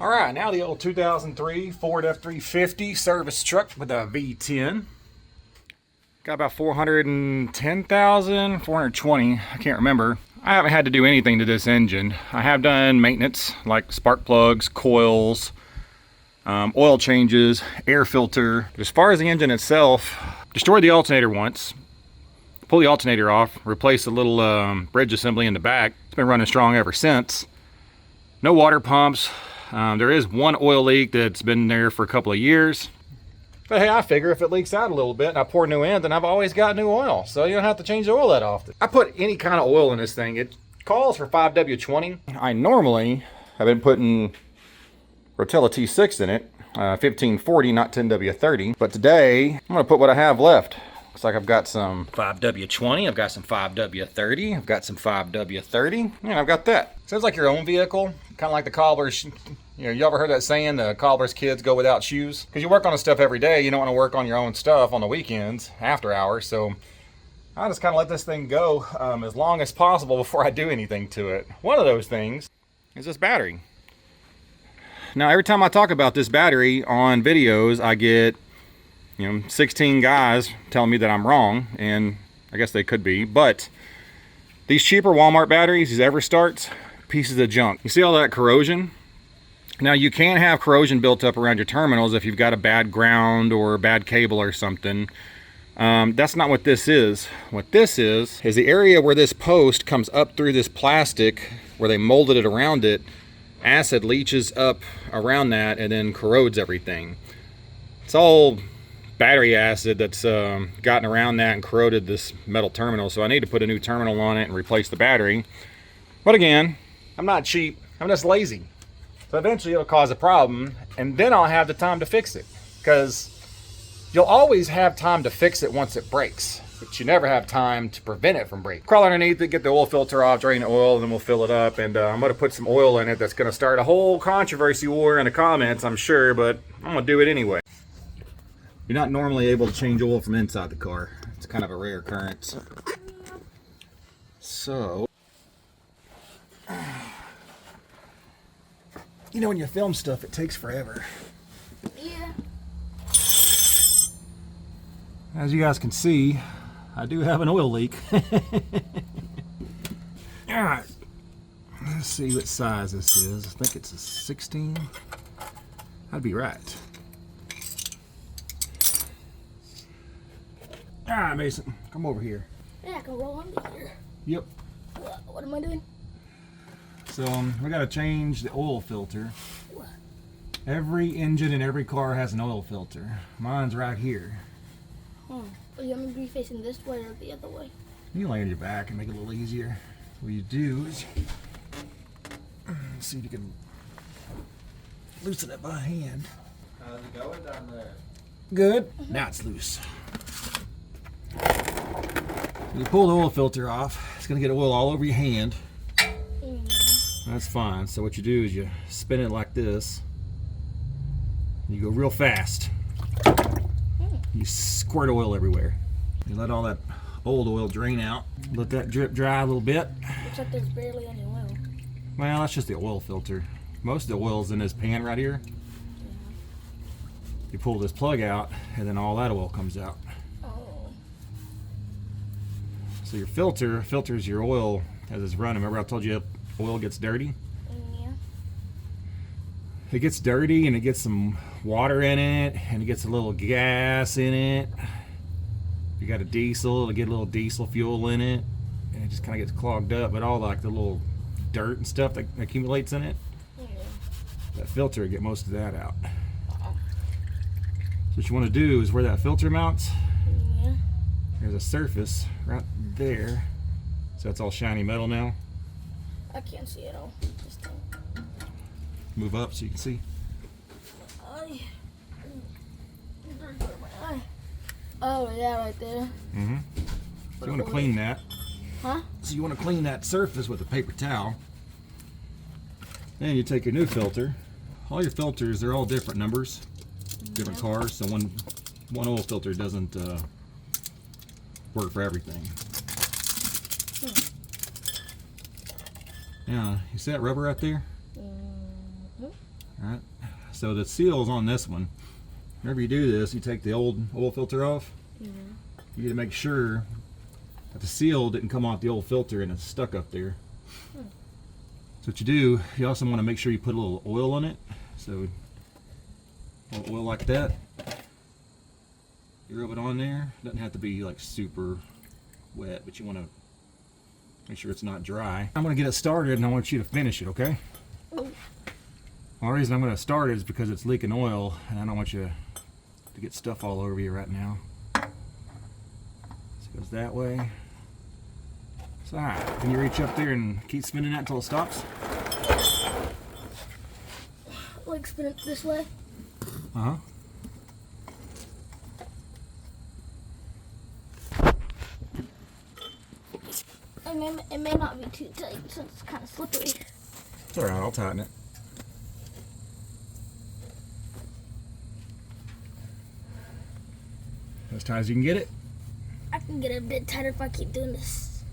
All right, now the old 2003 Ford F350 service truck with a V10. Got about 410,000, 420, I can't remember. I haven't had to do anything to this engine. I have done maintenance like spark plugs, coils, oil changes, air filter. But as far as the engine itself, destroyed the alternator once. Pull the alternator off, replace the little bridge assembly in the back. It's been running strong ever since. No water pumps. There is one oil leak that's been there for a couple of years. But hey, I figure if it leaks out a little bit and I pour new in, then I've always got new oil. So you don't have to change the oil that often. I put any kind of oil in this thing. It calls for 5W20. I normally have been putting Rotella T6 in it. 1540, not 10W30. But today, I'm gonna put what I have left. Looks like I've got some 5W20, I've got some 5W30, I've got some 5W30, and I've got that. Sounds like your own vehicle, kind of like the cobbler's, you ever heard that saying, the cobbler's kids go without shoes? Because you work on the stuff every day, you don't want to work on your own stuff on the weekends, after hours, so I just kind of let this thing go as long as possible before I do anything to it. One of those things is this battery. Now, every time I talk about this battery on videos, I get 16 guys telling me that I'm wrong, and I guess they could be, but these cheaper Walmart batteries, these Everstarts, pieces of junk. You see all that corrosion? Now, you can have corrosion built up around your terminals if you've got a bad ground or a bad cable or something. That's not what this is. What this is the area where this post comes up through this plastic, where they molded it around it. Acid leaches up around that and then corrodes everything. It's all battery acid that's gotten around that and corroded this metal terminal, so I need to put a new terminal on it and replace the battery. But again, I'm not cheap, I'm just lazy. So eventually it'll cause a problem, and then I'll have the time to fix it, because you'll always have time to fix it once it breaks, but you never have time to prevent it from breaking. Crawl underneath it, get the oil filter off, drain the oil, and then we'll fill it up, and I'm going to put some oil in it that's going to start a whole controversy war in the comments, I'm sure, but I'm going to do it anyway. You're not normally able to change oil from inside the car. It's kind of a rare occurrence. So, when you film stuff, it takes forever. Yeah. As you guys can see, I do have an oil leak. Alright, let's see what size this is. I think it's a 16. I'd be right. Alright, Mason, come over here. Yeah, I can roll under here. Yep. What am I doing? So, we gotta change the oil filter. What? Every engine in every car has an oil filter. Mine's right here. Oh, you want me to be facing this way or the other way? You can lay on your back and make it a little easier. What you do is, see if you can loosen it by hand. How's it going down there? Good. Now it's loose. You pull the oil filter off, it's going to get oil all over your hand. That's fine. So what you do is you spin it like this. You go real fast. You squirt oil everywhere. You let all that old oil drain out. Let that drip dry a little bit. Looks like there's barely any oil. Well, that's just the oil filter. Most of the oil's in this pan right here. Yeah. You pull this plug out, and then all that oil comes out. Oh. So your filter filters your oil as it's running. Remember I told you oil gets dirty? Yeah. It gets dirty and it gets some water in it and it gets a little gas in it. If you got a diesel, it'll get a little diesel fuel in it, and it just kind of gets clogged up, but all like the little dirt and stuff that accumulates in it, Yeah. that filter will get most of that out. So what you want to do is where that filter mounts, Yeah. there's a surface right there. So that's all shiny metal now. I can't see it all. Just Move up so you can see. eye. Eye. Oh yeah, right there. Mm-hmm. So you want to clean that. Huh? So you want to clean that surface with a paper towel. Then you take your new filter. All your filters, they're all different numbers, different cars. So one oil filter doesn't work for everything. Now, you see that rubber right there? Mm-hmm. All right. So the seal's on this one. Whenever you do this, you take the old oil filter off. You need to make sure that the seal didn't come off the old filter and it's stuck up there. So what you do, you also want to make sure you put a little oil on it. So a little oil like that. You rub it on there. Doesn't have to be like super wet, but you want to make sure it's not dry. I'm going to get it started and I want you to finish it, okay? The only reason I'm going to start it is because it's leaking oil and I don't want you to get stuff all over you right now. So it goes that way. So alright, can you reach up there and keep spinning that until it stops? Like spin it this way? Uh-huh. It may not be too tight, so it's kind of slippery. It's alright, I'll tighten it. As tight as you can get it. I can get it a bit tighter if I keep doing this.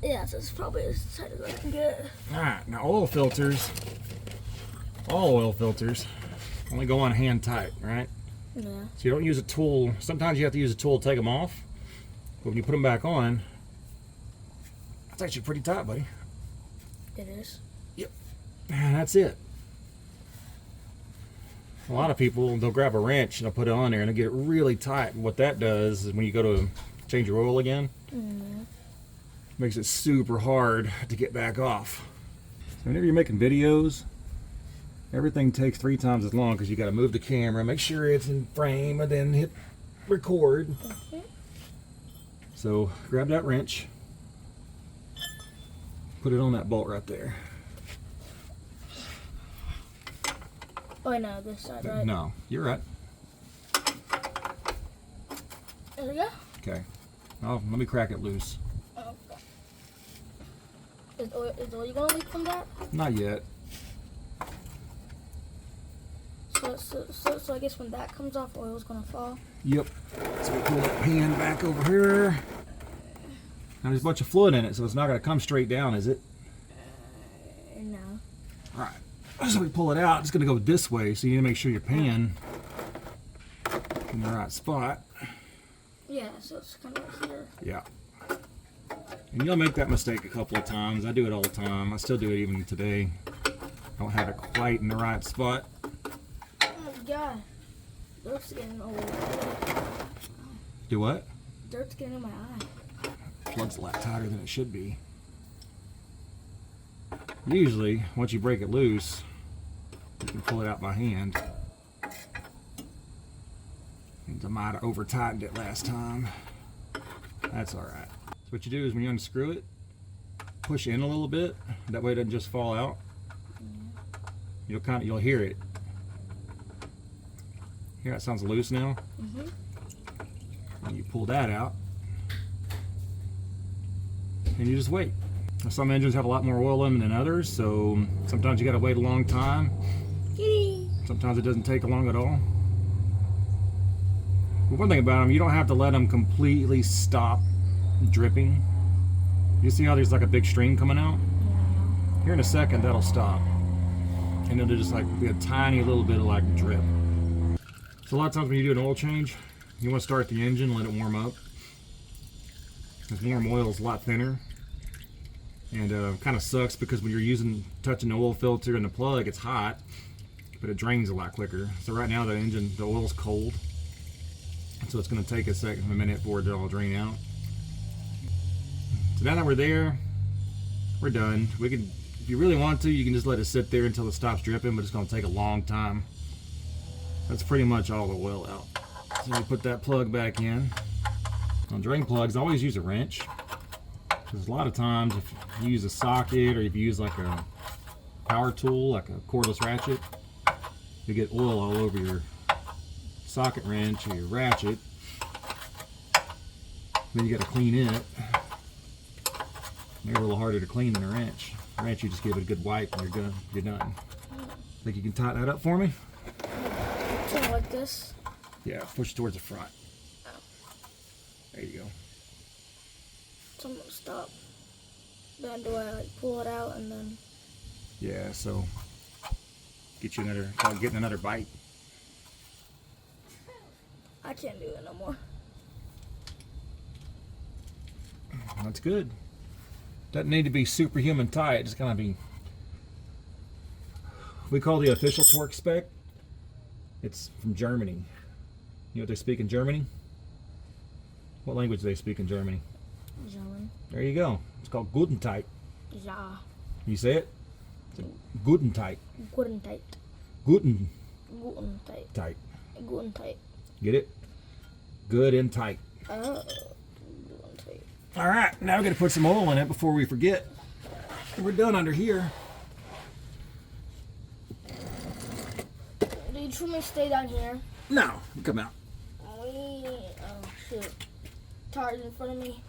Yeah, so it's probably as tight as I can get. Alright, now all oil filters only go on hand tight, right? Yeah. So you don't use a tool. Sometimes you have to use a tool to take them off. But when you put them back on, that's actually pretty tight, buddy. It is. Yep. And that's it. A lot of people, they'll grab a wrench and they'll put it on there and they'll get it really tight. And what that does is when you go to change your oil again, makes it super hard to get back off. So whenever you're making videos, everything takes 3 times as long because you got to move the camera, make sure it's in frame, and then hit record. So grab that wrench, put it on that bolt right there. Oh no, this side, right? No, you're right. There we go. Okay. Oh, let me crack it loose. Okay. Is oil gonna leak from that? Not yet. So I guess when that comes off, oil's gonna fall. Yep. So we pull that pan back over here. Now there's a bunch of fluid in it, so it's not gonna come straight down, is it? No. All right. So we pull it out. It's gonna go this way, so you need to make sure your pan in the right spot. Yeah, so it's kind of right here. Yeah. And you'll make that mistake a couple of times. I do it all the time. I still do it even today. I don't have it quite in the right spot. Oh my god. Dirt's getting all over. Do what? Dirt's getting in my eye. Plug's a lot tighter than it should be. Usually, once you break it loose, you can pull it out by hand. And I might have over tightened it last time. That's alright. So what you do is when you unscrew it, push in a little bit. That way it doesn't just fall out. You'll hear it. Hear how it sounds loose now? And you pull that out. And you just wait. Some engines have a lot more oil in them than others, so sometimes you gotta wait a long time. Sometimes it doesn't take long at all. But one thing about them, you don't have to let them completely stop dripping. You see how there's like a big string coming out? Here in a second, that'll stop. And it'll just like be a tiny little bit of like drip. So a lot of times when you do an oil change, you want to start the engine, let it warm up. This warm oil is a lot thinner. And kind of sucks because when you're touching the oil filter and the plug, it's hot, but it drains a lot quicker. So right now the oil's cold. So it's going to take a minute for it to all drain out. So now that we're there, we're done. We can, if you really want to, you can just let it sit there until it stops dripping, but it's going to take a long time. That's pretty much all the oil out. So we put that plug back in. On drain plugs, I always use a wrench. Because a lot of times if you use a socket or if you use like a power tool, like a cordless ratchet, you get oil all over your socket wrench or your ratchet. Then you got to clean it. They're a little harder to clean than a wrench. A wrench, you just give it a good wipe and you're good. You're done. Think you can tighten that up for me? Something like this. Yeah, push towards the front. There you go. So I'm gonna stop. Then do I like pull it out and then? Yeah, so Get you another, call it getting another bite. I can't do it no more. That's good. Doesn't need to be superhuman tight. It's gonna be. We call the official torque spec. It's from Germany. You know what they speak in Germany? What language do they speak in Germany? German. There you go. It's called Guten tight. Ja. You say it? It's Guten tight. Guten tight. Guten Guten tight. tight. Guten tight. Get it? Good and tight. Guten tight. All right, now we're gonna put some oil in it before we forget. We're done under here. Do you want me to stay down here? No, come out. Oh shit. Tires in front of me.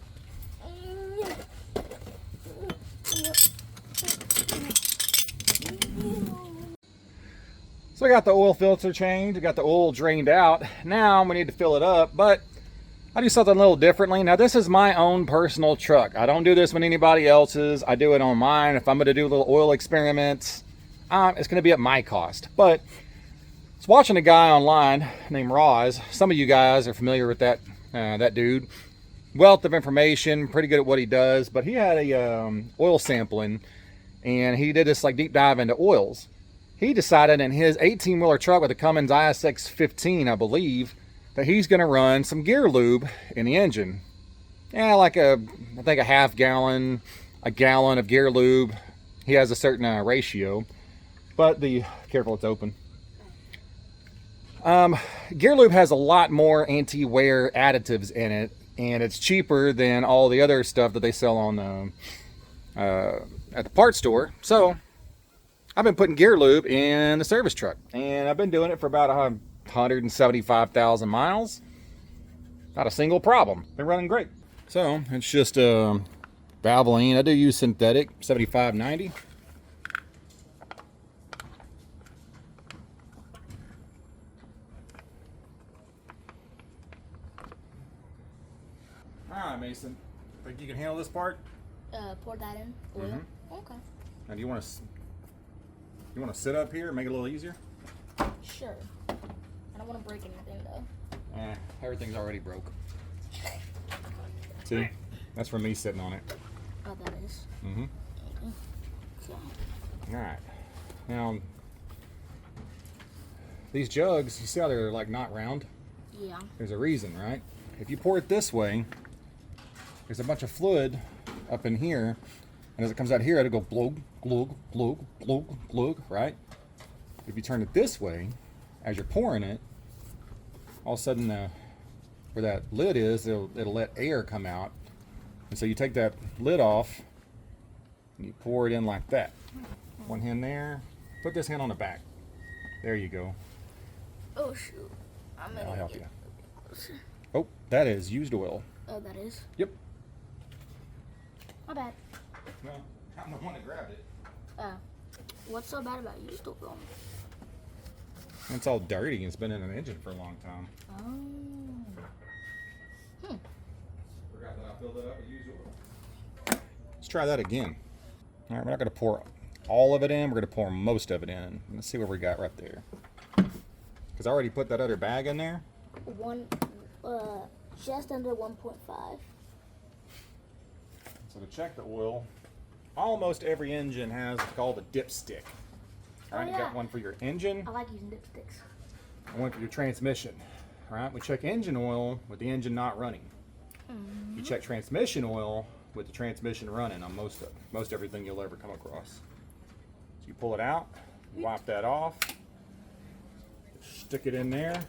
So I got the oil filter changed, I got the oil drained out. Now we need to fill it up, but I do something a little differently. Now this is my own personal truck. I don't do this with anybody else's. I do it on mine. If I'm gonna do little oil experiments, it's gonna be at my cost. But I was watching a guy online named Roz. Some of you guys are familiar with that dude. Wealth of information, pretty good at what he does. But he had a oil sampling, and he did this like deep dive into oils. He decided in his 18-wheeler truck with a Cummins ISX 15, I believe, that he's going to run some gear lube in the engine. Yeah, like I think a half gallon, a gallon of gear lube. He has a certain ratio, but careful, it's open. Gear lube has a lot more anti-wear additives in it, and it's cheaper than all the other stuff that they sell on at the parts store. So I've been putting gear lube in the service truck, and I've been doing it for about 175,000 miles. Not a single problem. Been running great. So it's just Valvoline. I do use synthetic 7590. All right, Mason. Think you can handle this part? Pour that in. Oil. Okay. Now, do you want to sit up here and make it a little easier? Sure. I don't want to break anything though. Everything's already broke. See? That's from me sitting on it. Oh, that is. Mm-hmm. Okay. All right. Now, these jugs, you see how they're like not round? Yeah. There's a reason, right? If you pour it this way, there's a bunch of fluid up in here, and as it comes out here, it'll go glug, glug, glug, glug, glug, right? If you turn it this way, as you're pouring it, all of a sudden, where that lid is, it'll let air come out. And so you take that lid off, and you pour it in like that. One hand there. Put this hand on the back. There you go. Oh shoot. I'll help you. Oh, that is used oil. Oh, that is? Yep. My bad. No, I'm the one that grabbed it. What's so bad about used oil? It's all dirty and it's been in an engine for a long time. Oh. Forgot that I filled it up with used oil. Let's try that again. All right, we're not going to pour all of it in. We're going to pour most of it in. Let's see what we got right there. Because I already put that other bag in there. Just under 1.5. So to check the oil, almost every engine has what's called a dipstick. All right, Oh, you yeah. got one for your engine, I like using dipsticks. and one for your transmission. All right, we check engine oil with the engine not running. You check transmission oil with the transmission running on most everything you'll ever come across. So you pull it out, wipe that off, stick it in there,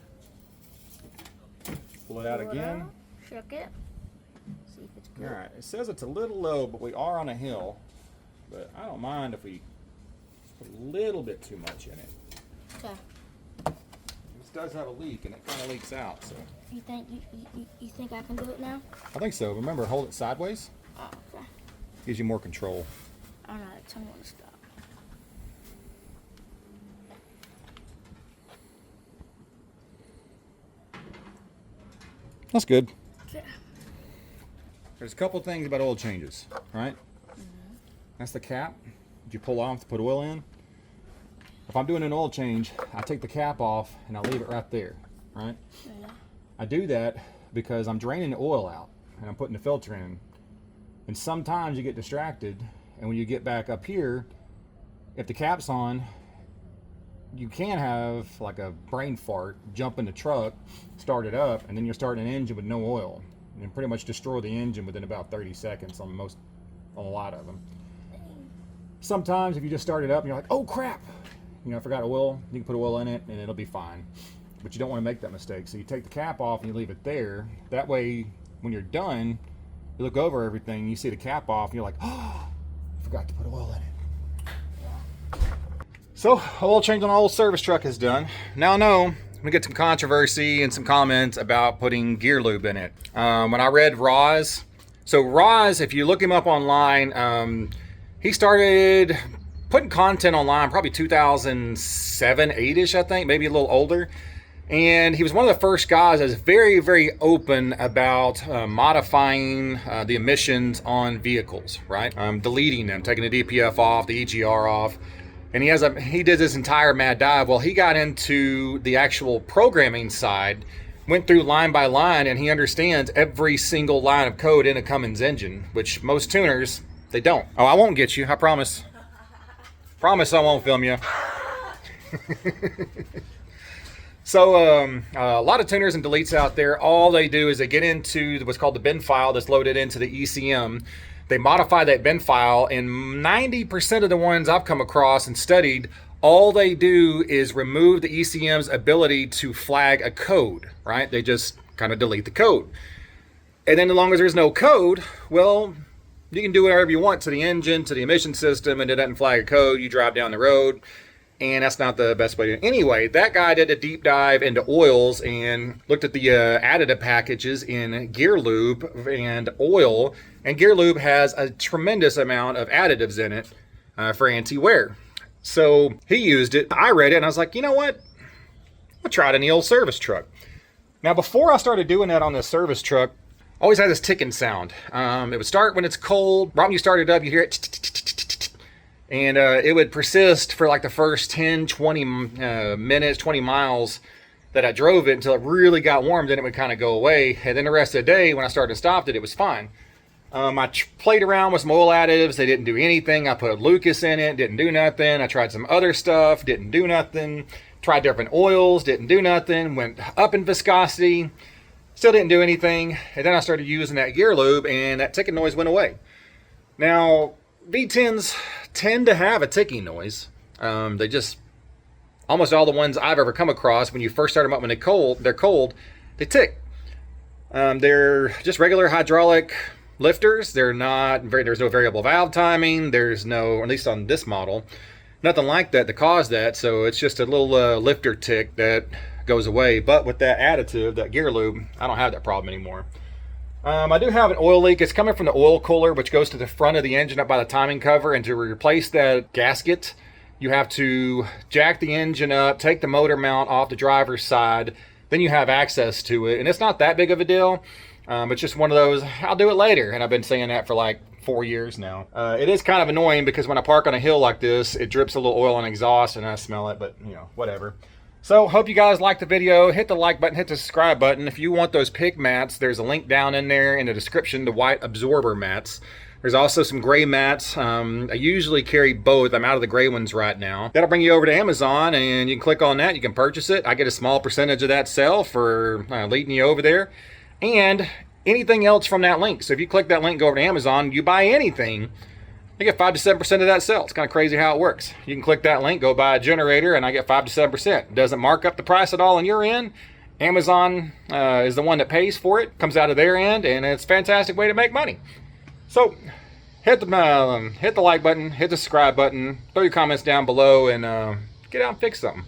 pull it out again. Check it. See if it's good. All right, it says it's a little low, but we are on a hill. But I don't mind if we put a little bit too much in it. Okay. This does have a leak, and it kind of leaks out. So You think you think I can do it now? I think so. Remember, hold it sideways. Oh, okay. Gives you more control. I don't know. Tell me when to stop. That's good. Okay. There's a couple things about oil changes, right? That's the cap that you pull off to put oil in. if I'm doing an oil change, I take the cap off and I leave it right there, right? Yeah. I do that because I'm draining the oil out and I'm putting the filter in. And sometimes you get distracted, and when you get back up here, if the cap's on, you can have like a brain fart, jump in the truck, start it up, and then you're starting an engine with no oil, and pretty much destroy the engine within about 30 seconds on a lot of them. Sometimes if you just start it up and you're like, oh crap, you know, I forgot oil, you can put oil in it and it'll be fine. But you don't want to make that mistake. So you take the cap off and you leave it there. That way, when you're done, you look over everything, you see the cap off, and you're like, oh, I forgot to put oil in it. So, oil change on the old service truck is done. Now I know we get some controversy and some comments about putting gear lube in it. When I read Roz, so Roz, if you look him up online, he started putting content online probably 2007, 8-ish, I think, maybe a little older. And he was one of the first guys that was very, very open about modifying the emissions on vehicles, right? Deleting them, taking the DPF off, the EGR off. And he did this entire mad dive. Well, he got into the actual programming side, went through line by line, and he understands every single line of code in a Cummins engine, which most tuners, they don't. Oh, I won't get you, I promise. Promise I won't film you. So a lot of tuners and deletes out there, all they do is they get into what's called the bin file that's loaded into the ECM. They modify that bin file, and 90% of the ones I've come across and studied, all they do is remove the ECM's ability to flag a code, right? They just kind of delete the code. And then as long as there's no code, well, you can do whatever you want to the engine, to the emission system, and it doesn't flag a code. You drive down the road. And that's not the best way to do it. Anyway, that guy did a deep dive into oils and looked at the additive packages in gear lube and oil. And gear lube has a tremendous amount of additives in it for anti-wear. So he used it. I read it and I was like, you know what? I'll try it in the old service truck. Now, before I started doing that on this service truck, I always had this ticking sound. It would start when it's cold. Right when you start it up, you hear it. And it would persist for like the first 10, 20 minutes, 20 miles that I drove it until it really got warm. Then it would kind of go away. And then the rest of the day, when I started and stopped it, it was fine. I played around with some oil additives. They didn't do anything. I put Lucas in it. Didn't do nothing. I tried some other stuff. Didn't do nothing. Tried different oils. Didn't do nothing. Went up in viscosity. Still didn't do anything. And then I started using that gear lube, and that ticking noise went away. Now, V10s tend to have a ticking noise. They just, almost all the ones I've ever come across, when you first start them up when they're cold, they tick. They're just regular hydraulic lifters. There's no variable valve timing. There's no, or at least on this model, nothing like that to cause that. So it's just a little lifter tick that goes away. But with that additive, that gear lube, I don't have that problem anymore. I do have an oil leak. It's coming from the oil cooler, which goes to the front of the engine up by the timing cover. And to replace that gasket, you have to jack the engine up, take the motor mount off the driver's side, then you have access to it. And it's not that big of a deal. It's just one of those, I'll do it later. And I've been saying that for like 4 years now. It is kind of annoying because when I park on a hill like this, it drips a little oil on exhaust and I smell it, but you know, whatever. So hope you guys liked the video. Hit the like button, hit the subscribe button. If you want those pig mats, there's a link down in there in the description, the white absorber mats. There's also some gray mats. I usually carry both. I'm out of the gray ones right now. That'll bring you over to Amazon and you can click on that. You can purchase it. I get a small percentage of that sale for leading you over there. And anything else from that link. So if you click that link, go over to Amazon, you buy anything, I get 5 to 7% of that sale. It's kind of crazy how it works. You can click that link, go buy a generator, and I get 5 to 7%. It doesn't mark up the price at all on your end. Amazon is the one that pays for it, comes out of their end, and it's a fantastic way to make money. So hit the like button, hit the subscribe button, throw your comments down below, and get out and fix something.